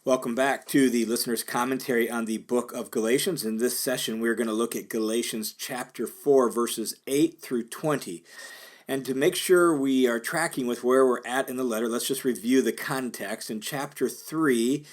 Welcome back to the listener's commentary on the book of Galatians. In this session, we're going to look at Galatians chapter 4, verses 8 through 20. And to make sure we are tracking with where we're at in the letter, let's just review the context. In chapter 3,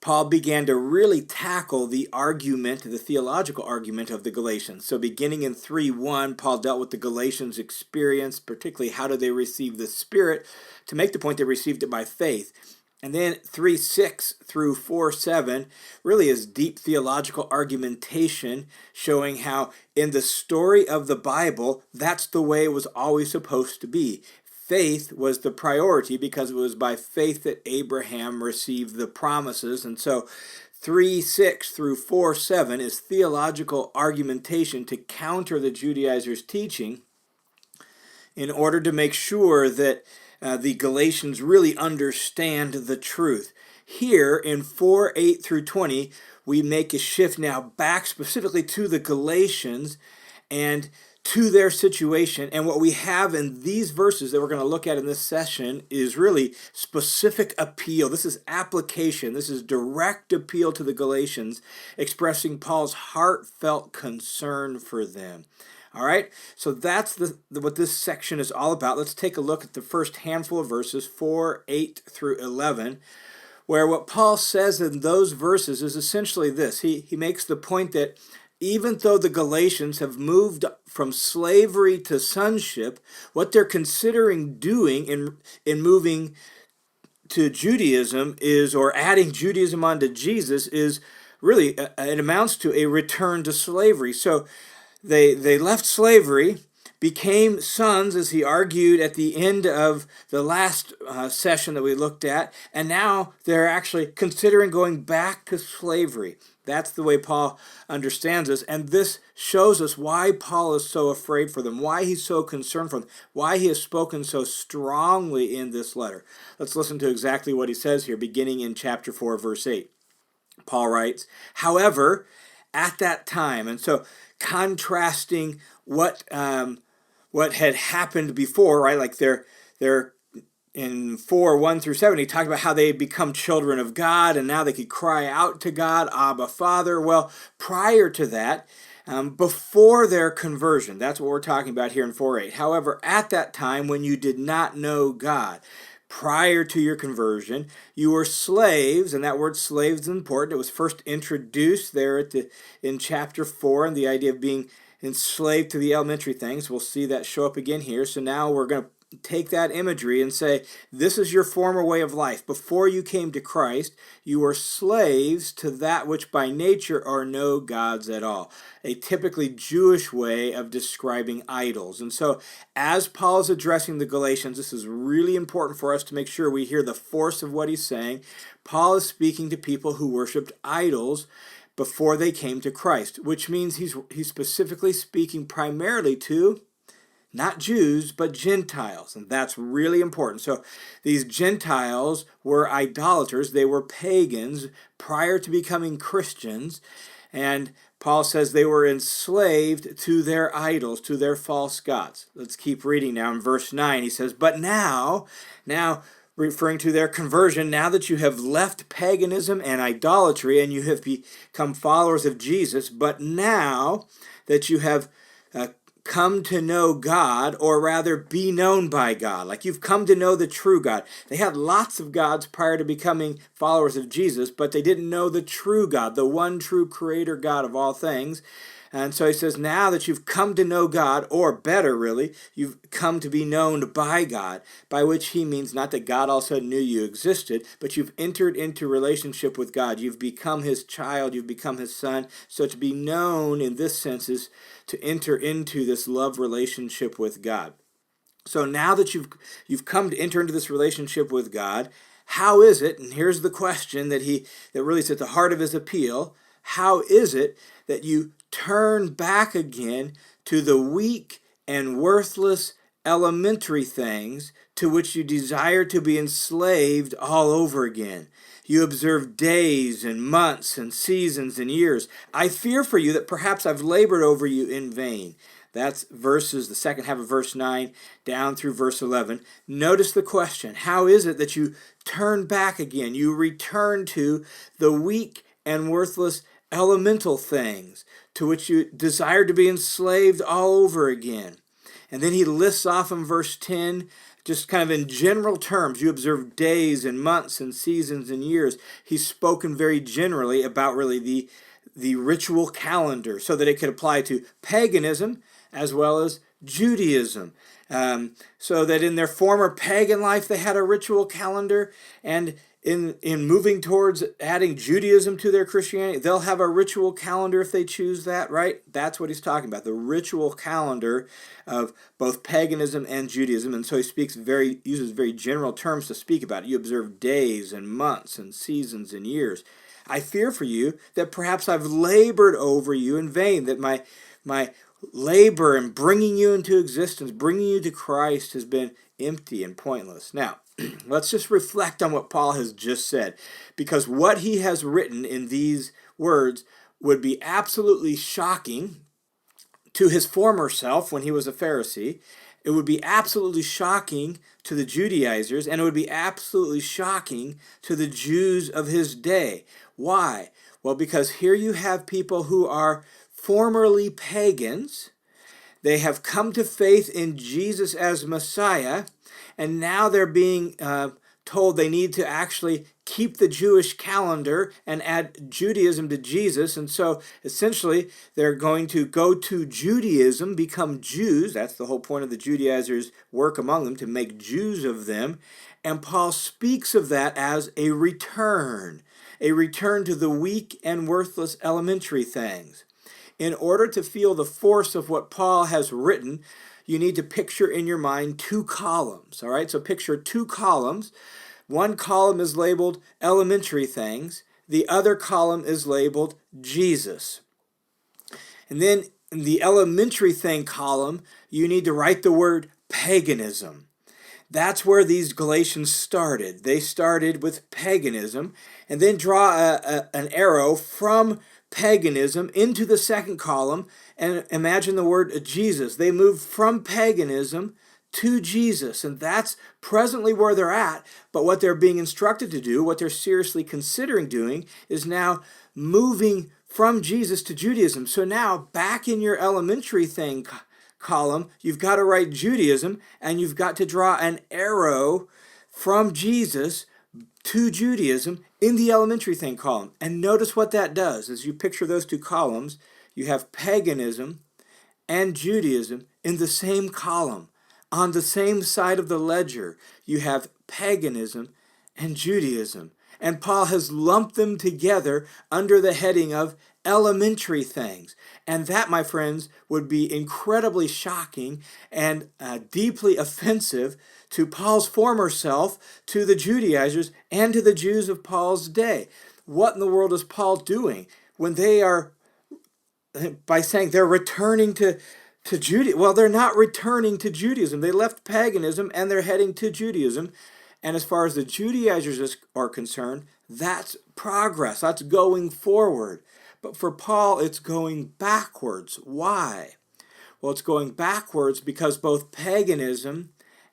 Paul began to really tackle the argument, the theological argument of the Galatians. So beginning in 3:1, Paul dealt with the Galatians' experience, particularly how did they receive the Spirit, to make the point they received it by faith. And then 3:6 through 4:7 really is deep theological argumentation showing how in the story of the Bible, that's the way it was always supposed to be. Faith was the priority because it was by faith that Abraham received the promises. And so 3:6 through 4:7 is theological argumentation to counter the Judaizers' teaching in order to make sure that the Galatians really understand the truth. Here in 4:8 through 20, we make a shift now back specifically to the Galatians and to their situation. And what we have in these verses that we're going to look at in this session is really specific appeal. This is application. This is direct appeal to the Galatians, expressing Paul's heartfelt concern for them. All right, so that's what this section is all about. Let's take a look at the first handful of verses, 4:8 through 11, where what Paul says in those verses is essentially this. He makes the point that even though the Galatians have moved from slavery to sonship, what they're considering doing in moving to Judaism is, or adding Judaism onto Jesus, is really, it amounts to a return to slavery. So they left slavery, became sons, as he argued at the end of the last session that we looked at, and now they're actually considering going back to slavery. That's the way Paul understands this, and this shows us why Paul is so afraid for them, why he's so concerned for them, why he has spoken so strongly in this letter. Let's listen to exactly what he says here, beginning in chapter 4, verse 8. Paul writes, "However, at that time," and so contrasting what had happened before, right? Like they're in 4:1 through 7, he talked about how they had become children of God, and now they could cry out to God, Abba, Father. Well, prior to that, before their conversion, that's what we're talking about here in 4:8. "However, at that time when you did not know God," prior to your conversion, "you were slaves," and that word slaves is important. It was first introduced there in chapter 4, and the idea of being enslaved to the elementary things. We'll see that show up again here. So now we're going to take that imagery and say, this is your former way of life. Before you came to Christ, you were slaves to that which by nature are no gods at all. A typically Jewish way of describing idols. And so as Paul is addressing the Galatians, this is really important for us to make sure we hear the force of what he's saying. Paul is speaking to people who worshipped idols before they came to Christ, which means he's specifically speaking primarily to not Jews, but Gentiles, and that's really important. So these Gentiles were idolaters. They were pagans prior to becoming Christians, and Paul says they were enslaved to their idols, to their false gods. Let's keep reading now. In verse 9, he says, "But now, referring to their conversion, now that you have left paganism and idolatry and you have become followers of Jesus, but now that you have come to know God, or rather be known by God," like you've come to know the true God. They had lots of gods prior to becoming followers of Jesus, but they didn't know the true God, the one true creator God of all things. And so he says, now that you've come to know God, or better really, you've come to be known by God, by which he means not that God also knew you existed, but you've entered into relationship with God. You've become his child, you've become his son. So to be known in this sense is to enter into this love relationship with God. So now that you've come to enter into this relationship with God, how is it, and here's the question that really is at the heart of his appeal, how is it that you turn back again to the weak and worthless elementary things to which you desire to be enslaved all over again? You observe days and months and seasons and years. I fear for you that perhaps I've labored over you in vain. That's the second half of verse 9 down through verse 11. Notice the question: how is it that you turn back again? You return to the weak and worthless elemental things to which you desire to be enslaved all over again. And then he lists off in verse 10, just kind of in general terms, you observe days and months and seasons and years. He's spoken very generally about really the ritual calendar so that it could apply to paganism as well as Judaism. So that in their former pagan life they had a ritual calendar, and in moving towards adding Judaism to their Christianity, they'll have a ritual calendar if they choose that, right? That's what he's talking about, the ritual calendar of both paganism and Judaism. And so he uses very general terms to speak about it. You observe days and months and seasons and years. I fear for you that perhaps I've labored over you in vain, that my labor in bringing you into existence, bringing you to Christ, has been empty and pointless. Now, let's just reflect on what Paul has just said, because what he has written in these words would be absolutely shocking to his former self when he was a Pharisee. It would be absolutely shocking to the Judaizers, and it would be absolutely shocking to the Jews of his day. Why? Well, because here you have people who are formerly pagans. They have come to faith in Jesus as Messiah, and now they're being told they need to actually keep the Jewish calendar and add Judaism to Jesus. And so essentially they're going to go to Judaism, become Jews. That's the whole point of the Judaizers' work among them, to make Jews of them. And Paul speaks of that as a return to the weak and worthless elementary things. In order to feel the force of what Paul has written, you need to picture in your mind two columns, all right? So picture two columns. One column is labeled elementary things. The other column is labeled Jesus. And then in the elementary thing column, you need to write the word paganism. That's where these Galatians started. They started with paganism, and then draw an arrow from paganism into the second column, and imagine the word Jesus. They moved from paganism to Jesus, and that's presently where they're at. But what they're being instructed to do, what they're seriously considering doing, is now moving from Jesus to Judaism. So now, back in your elementary thing column, you've got to write Judaism, and you've got to draw an arrow from Jesus to Judaism in the elementary thing column. And notice what that does. As you picture those two columns, you have paganism and Judaism in the same column. On the same side of the ledger, you have paganism and Judaism. And Paul has lumped them together under the heading of elementary things. And that, my friends, would be incredibly shocking and deeply offensive to Paul's former self, to the Judaizers, and to the Jews of Paul's day. What in the world is Paul doing when they are, by saying they're returning to Judaism? Well, they're not returning to Judaism. They left paganism and they're heading to Judaism. And as far as the Judaizers are concerned, that's progress. That's going forward. But for Paul, it's going backwards. Why? Well, it's going backwards because both paganism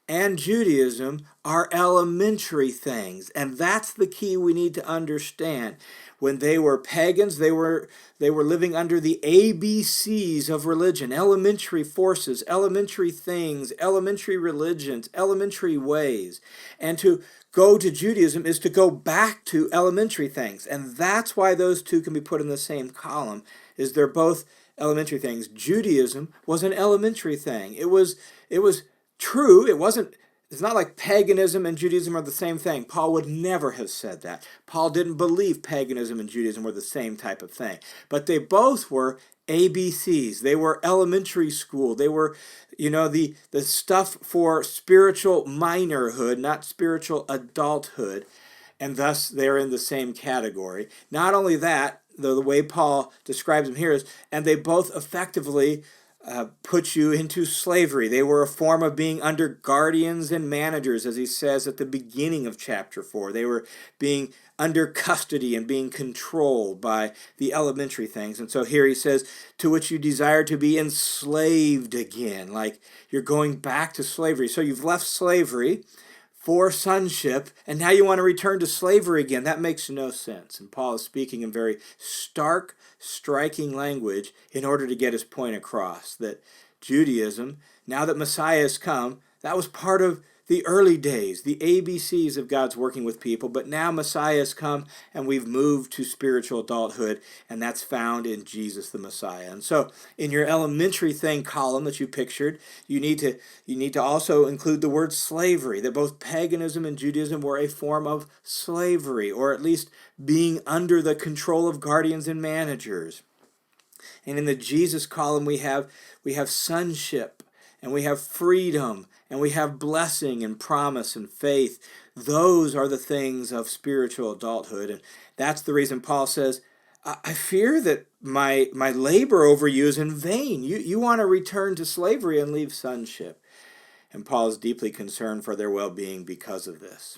and Judaism are elementary things. And that's the key we need to understand. When they were pagans, they were living under the ABCs of religion, elementary forces, elementary things, elementary religions, elementary ways. And to go to Judaism is to go back to elementary things. And that's why those two can be put in the same column, is they're both elementary things. Judaism was an elementary thing. It was true. It's not like paganism and Judaism are the same thing. Paul would never have said that. Paul didn't believe paganism and Judaism were the same type of thing. But they both were ABCs. They were elementary school. They were, the stuff for spiritual minorhood, not spiritual adulthood. And thus they're in the same category. Not only that, the way Paul describes them here is, and they both effectively put you into slavery. They were a form of being under guardians and managers, as he says at the beginning of chapter 4. They were being under custody and being controlled by the elementary things. And so here he says, to which you desire to be enslaved again, like you're going back to slavery. So you've left slavery for sonship, and now you want to return to slavery again. That makes no sense. And Paul is speaking in very stark, striking language in order to get his point across, that Judaism, now that Messiah has come, that was part of the early days, the ABCs of God's working with people, but now Messiah has come and we've moved to spiritual adulthood, and that's found in Jesus the Messiah. And so in your elementary thing column that you pictured, you need to also include the word slavery, that both paganism and Judaism were a form of slavery, or at least being under the control of guardians and managers. And in the Jesus column we have sonship, and we have freedom, and we have blessing and promise and faith. Those are the things of spiritual adulthood. And that's the reason Paul says, I fear that my labor over you is in vain. You want to return to slavery and leave sonship. And Paul is deeply concerned for their well-being because of this.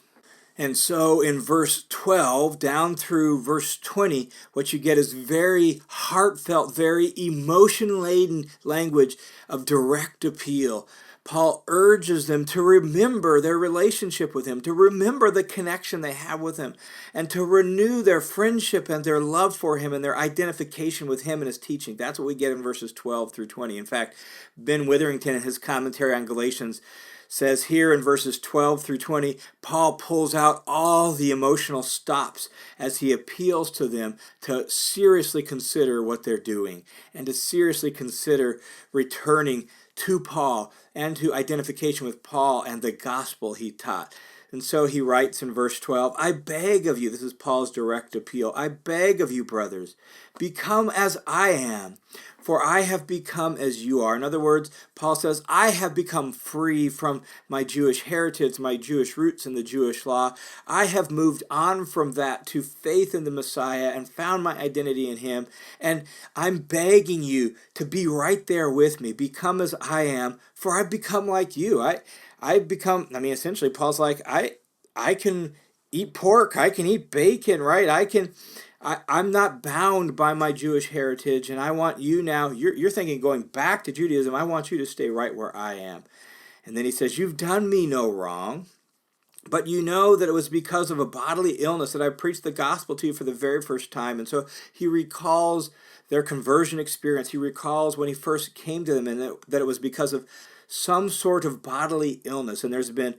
And so in verse 12 down through verse 20, what you get is very heartfelt, very emotion-laden language of direct appeal. Paul urges them to remember their relationship with him, to remember the connection they have with him, and to renew their friendship and their love for him and their identification with him and his teaching. That's what we get in verses 12 through 20. In fact, Ben Witherington, in his commentary on Galatians, says here in verses 12 through 20, Paul pulls out all the emotional stops as he appeals to them to seriously consider what they're doing and to seriously consider returning to Paul and to identification with Paul and the gospel he taught. And so he writes in verse 12, I beg of you, this is Paul's direct appeal, I beg of you, brothers, become as I am, for I have become as you are. In other words, Paul says, I have become free from my Jewish heritage, my Jewish roots in the Jewish law. I have moved on from that to faith in the Messiah and found my identity in him. And I'm begging you to be right there with me. Become as I am, for I've become like you. Essentially, Paul's like, I can eat pork, I can eat bacon, right? I'm not bound by my Jewish heritage, and I want you now, you're thinking going back to Judaism, I want you to stay right where I am. And then he says, you've done me no wrong, but you know that it was because of a bodily illness that I preached the gospel to you for the very first time. And so he recalls their conversion experience. He recalls when he first came to them, and that it was because of some sort of bodily illness. And there's been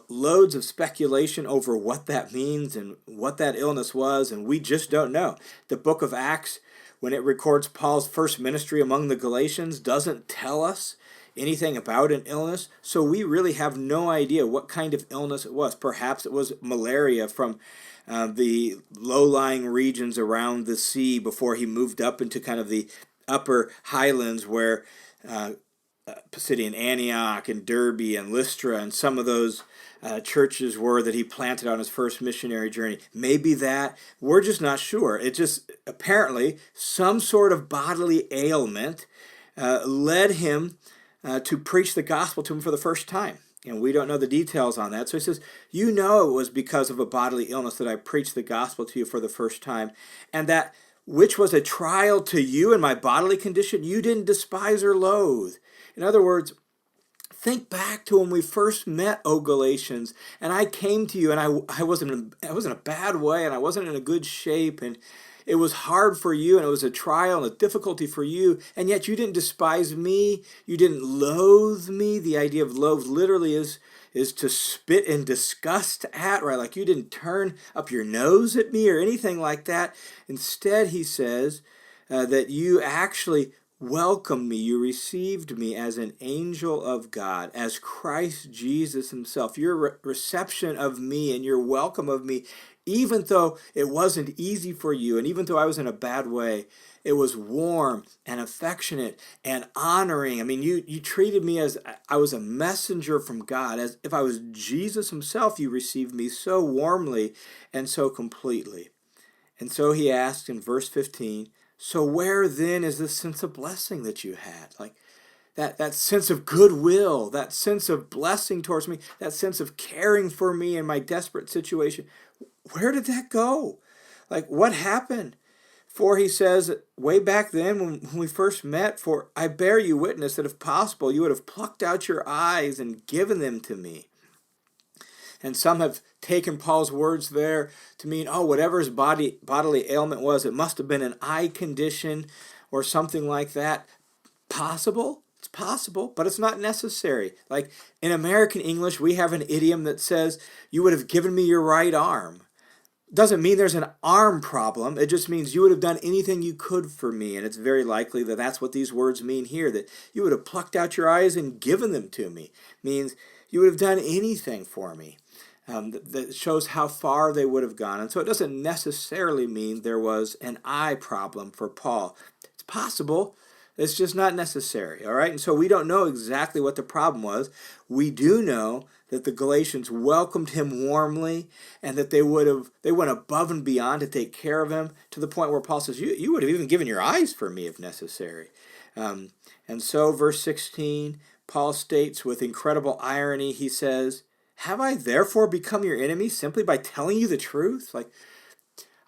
loads of speculation over what that means and what that illness was, and we just don't know. The book of Acts, when it records Paul's first ministry among the Galatians, doesn't tell us anything about an illness, so we really have no idea what kind of illness it was. Perhaps it was malaria from the low-lying regions around the sea before he moved up into kind of the upper highlands where Pisidian Antioch and Derbe and Lystra and some of those churches were that he planted on his first missionary journey. Maybe that, we're just not sure. It just, apparently, some sort of bodily ailment led him to preach the gospel to him for the first time. And we don't know the details on that. So he says, you know it was because of a bodily illness that I preached the gospel to you for the first time, and that which was a trial to you in my bodily condition, you didn't despise or loathe. In other words, think back to when we first met, O Galatians, and I came to you, and I was in a bad way, and I wasn't in a good shape, and it was hard for you, and it was a trial and a difficulty for you, and yet you didn't despise me, you didn't loathe me. The idea of loathe literally is to spit in disgust at, right? Like you didn't turn up your nose at me or anything like that. Instead, he says that you actually welcomed me, you received me as an angel of God, as Christ Jesus himself. Your reception of me and your welcome of me, even though it wasn't easy for you, and even though I was in a bad way, it was warm and affectionate and honoring. I mean, you treated me as I was a messenger from God, as if I was Jesus himself. You received me so warmly and so completely. And so he asks in verse 15, so where then is this sense of blessing that you had? Like, that sense of goodwill, that sense of blessing towards me, that sense of caring for me in my desperate situation. Where did that go? Like, what happened? For he says, way back then when we first met, for I bear you witness that if possible, you would have plucked out your eyes and given them to me. And some have taken Paul's words there to mean, oh, whatever his bodily ailment was, it must have been an eye condition or something like that. Possible? It's possible, but it's not necessary. Like in American English, we have an idiom that says, you would have given me your right arm. Doesn't mean there's an arm problem. It just means you would have done anything you could for me. And it's very likely that that's what these words mean here, that you would have plucked out your eyes and given them to me. Means you would have done anything for me. That shows how far they would have gone. And so it doesn't necessarily mean there was an eye problem for Paul. It's possible. It's just not necessary, all right? And so we don't know exactly what the problem was. We do know that the Galatians welcomed him warmly and that they went above and beyond to take care of him to the point where Paul says, you would have even given your eyes for me if necessary. And so verse 16, Paul states with incredible irony, he says, have I therefore become your enemy simply by telling you the truth? Like,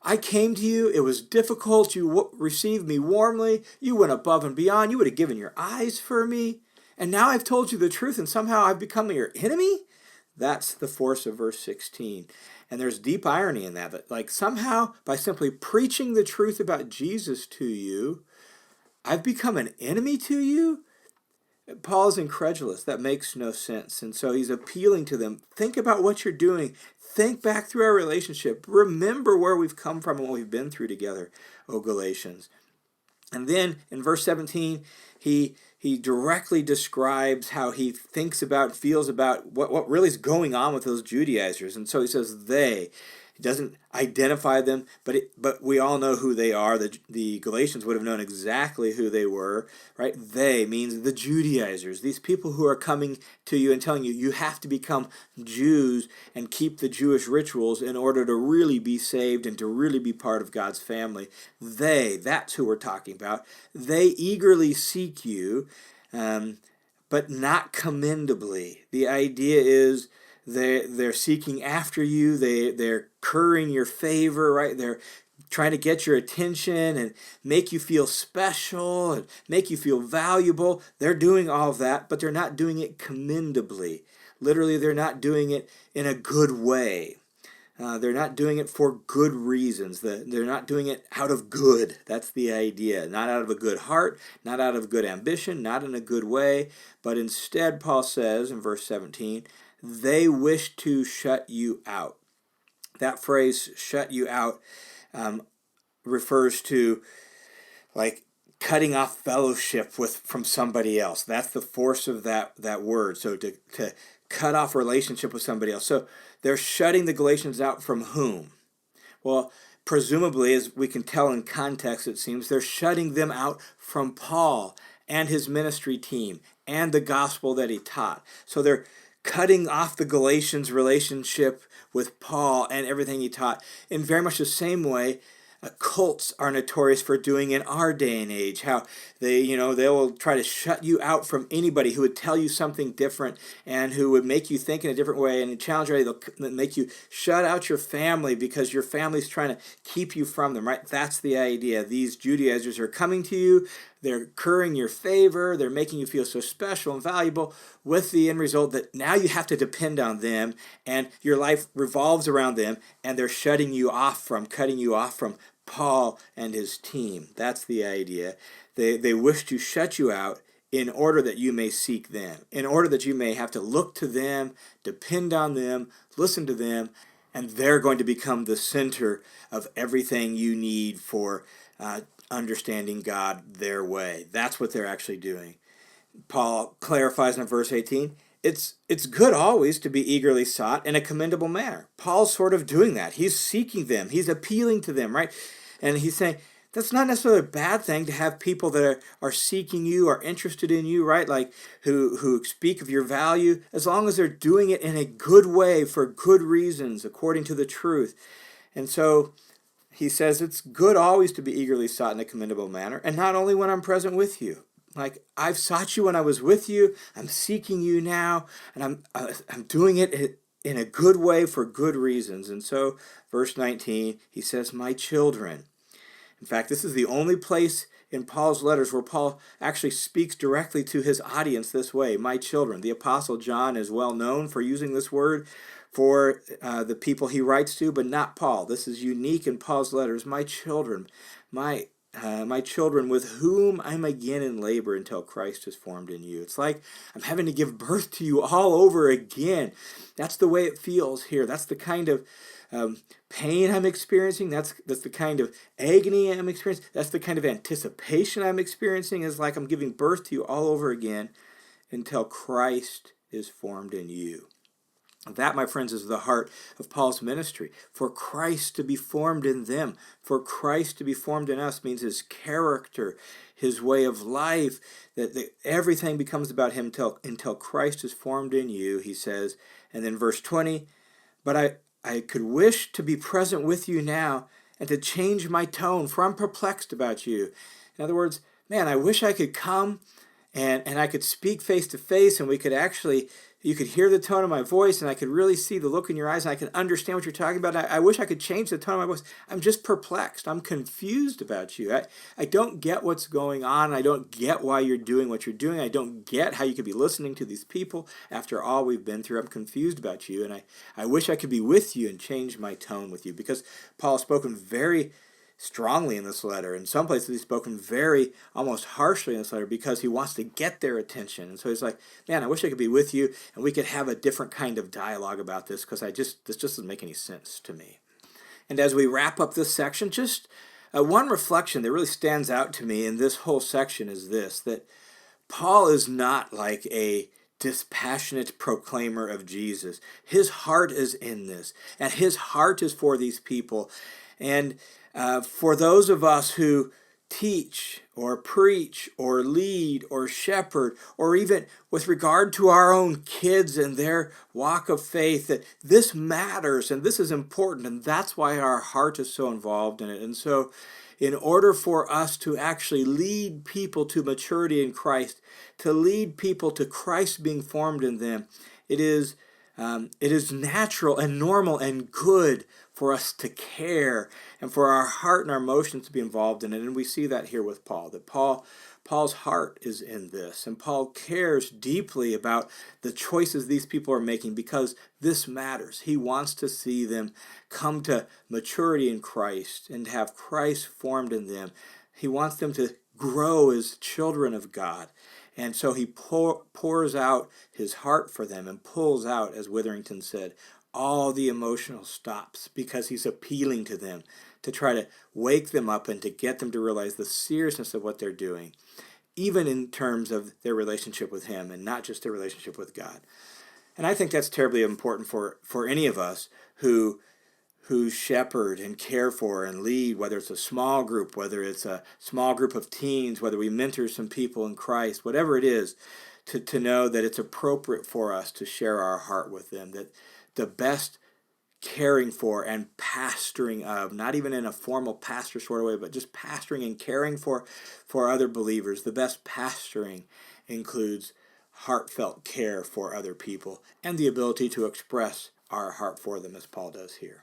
I came to you, it was difficult, you received me warmly, you went above and beyond, you would have given your eyes for me, and now I've told you the truth and somehow I've become your enemy? That's the force of verse 16. And there's deep irony in that like somehow by simply preaching the truth about Jesus to you, I've become an enemy to you? Paul's incredulous. That makes no sense. And so he's appealing to them. Think about what you're doing. Think back through our relationship. Remember where we've come from and what we've been through together, O Galatians. And then in verse 17, he directly describes how he thinks about, feels about what really is going on with those Judaizers. And so he says they. He doesn't identify them, but we all know who they are. The Galatians would have known exactly who they were, right? They means the Judaizers, these people who are coming to you and telling you, you have to become Jews and keep the Jewish rituals in order to really be saved and to really be part of God's family. That's who we're talking about. They eagerly seek you, but not commendably. The idea is, they're seeking after you. They're currying your favor, right? They're trying to get your attention and make you feel special and make you feel valuable. They're doing all of that, but they're not doing it commendably. Literally, they're not doing it in a good way. They're not doing it for good reasons. They're not doing it out of good. That's the idea. Not out of a good heart, not out of good ambition, not in a good way, but instead, Paul says in verse 17, they wish to shut you out. That phrase, shut you out, refers to like cutting off fellowship from somebody else. That's the force of that word. So to cut off relationship with somebody else. So they're shutting the Galatians out from whom? Well, presumably, as we can tell in context, it seems, they're shutting them out from Paul and his ministry team and the gospel that he taught. So they're cutting off the Galatians' relationship with Paul and everything he taught in very much the same way cults are notorious for doing in our day and age. How they will try to shut you out from anybody who would tell you something different and who would make you think in a different way and challenge you. They'll make you shut out your family because your family's trying to keep you from them, right? That's the idea. These Judaizers are coming to you. They're currying your favor. They're making you feel so special and valuable with the end result that now you have to depend on them and your life revolves around them and they're cutting you off from Paul and his team. That's the idea. They wish to shut you out in order that you may seek them, in order that you may have to look to them, depend on them, listen to them, and they're going to become the center of everything you need for understanding God their way. That's what they're actually doing. Paul clarifies in verse 18, it's good always to be eagerly sought in a commendable manner. Paul's sort of doing that. He's seeking them. He's appealing to them, right? And he's saying, that's not necessarily a bad thing to have people that are seeking you, are interested in you, right? Like who speak of your value, as long as they're doing it in a good way for good reasons, according to the truth. And so he says it's good always to be eagerly sought in a commendable manner, and not only when I'm present with you. Like, I've sought you when I was with you. I'm seeking you now, and I'm doing it in a good way for good reasons. And so, verse 19, he says, my children. In fact, this is the only place in Paul's letters where Paul actually speaks directly to his audience this way, my children. The Apostle John is well known for using this word for the people he writes to, but not Paul. This is unique in Paul's letters, my children, my children with whom I'm again in labor until Christ is formed in you. It's like I'm having to give birth to you all over again. That's the way it feels here. That's the kind of pain I'm experiencing. That's the kind of agony I'm experiencing. That's the kind of anticipation I'm experiencing. Is like I'm giving birth to you all over again until Christ is formed in you. That, my friends, is the heart of Paul's ministry. For Christ to be formed in them, for Christ to be formed in us means his character, his way of life, that everything becomes about him until Christ is formed in you, he says. And then verse 20, but I could wish to be present with you now and to change my tone, for I'm perplexed about you. In other words, man, I wish I could come and I could speak face to face, and you could hear the tone of my voice, and I could really see the look in your eyes, and I could understand what you're talking about. I wish I could change the tone of my voice. I'm just perplexed. I'm confused about you. I don't get what's going on. I don't get why you're doing what you're doing. I don't get how you could be listening to these people after all we've been through. I'm confused about you, and I wish I could be with you and change my tone with you, because Paul has spoken very strongly in this letter. In some places he's spoken very almost harshly in this letter because he wants to get their attention. And so he's like, man, I wish I could be with you and we could have a different kind of dialogue about this, because this just doesn't make any sense to me. And as we wrap up this section, just one reflection that really stands out to me in this whole section is this, that Paul is not like a dispassionate proclaimer of Jesus. His heart is in this, and his heart is for these people. And for those of us who teach or preach or lead or shepherd, or even with regard to our own kids and their walk of faith, that this matters and this is important, and that's why our heart is so involved in it. And so in order for us to actually lead people to maturity in Christ, to lead people to Christ being formed in them, it is natural and normal and good for us to care and for our heart and our emotions to be involved in it. And we see that here with Paul, that Paul's heart is in this, and Paul cares deeply about the choices these people are making because this matters. He wants to see them come to maturity in Christ and have Christ formed in them. He wants them to grow as children of God. And so he pours out his heart for them and pulls out, as Witherington said, all the emotional stops, because he's appealing to them to try to wake them up and to get them to realize the seriousness of what they're doing, even in terms of their relationship with him and not just their relationship with God. And I think that's terribly important for any of us who shepherd and care for and lead, whether it's a small group, whether it's a small group of teens, whether we mentor some people in Christ, whatever it is, to know that it's appropriate for us to share our heart with them, that the best caring for and pastoring of, not even in a formal pastor sort of way, but just pastoring and caring for other believers, the best pastoring includes heartfelt care for other people and the ability to express our heart for them, as Paul does here.